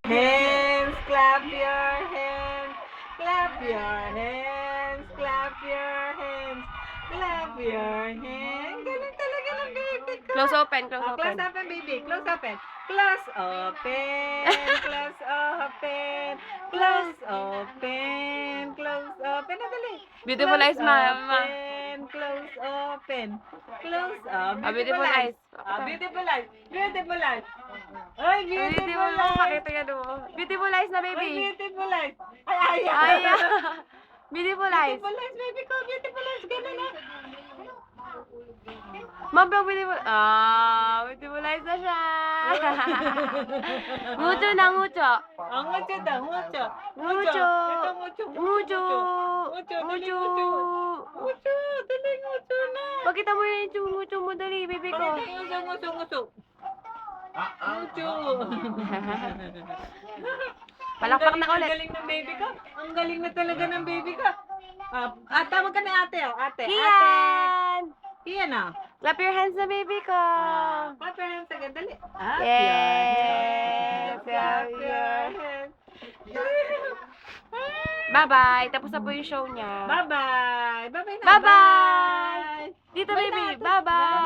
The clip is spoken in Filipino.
Hands, clap your hands. Clap your hands. Clap your hands. Clap your hands. Galing talaga ng baby ko. Close open, close Oh, open. close open, baby. Close open. Close open. Close open. Close open. Close open. Nadali. Beautiful eyes, mama. Close open. Close open. Beautiful eyes. Beautiful eyes. Beautiful eyes. Ay, beautiful Beautiful eyes. eyes. Pakita yan mo. Beautiful eyes na, Ay, baby. beautiful eyes. Ay, ay, Ay, beautiful eyes. Beautiful eyes, baby ko. Beautiful eyes. Ganun na. Ma'am, beautiful. Beautiful eyes na siya. Mucho na, mucho. Ang mucho daw, mucho. Mucho. Ito, mucho. Mucho. Mucho. Dali, Mucho. mucho. Mucho. Dali, mucho na. Pakita mo yung mucho mo, dali, baby ko. Mucho, mucho, mucho. Mucho. Palakpak na ulit. Ang galing ng baby ko. Ang galing na talaga ng baby ko. Tawag ka na ate, oh. Ate. Ian! Iyan na. Clap your hands na, baby ko. Clap your hands agad. Dali. Yes. Clap your hands. Bye-bye. Tapos na po yung show niya. Bye-bye. Bye-bye na. Bye-bye. Dito, Bye baby. na, ate. Bye-bye.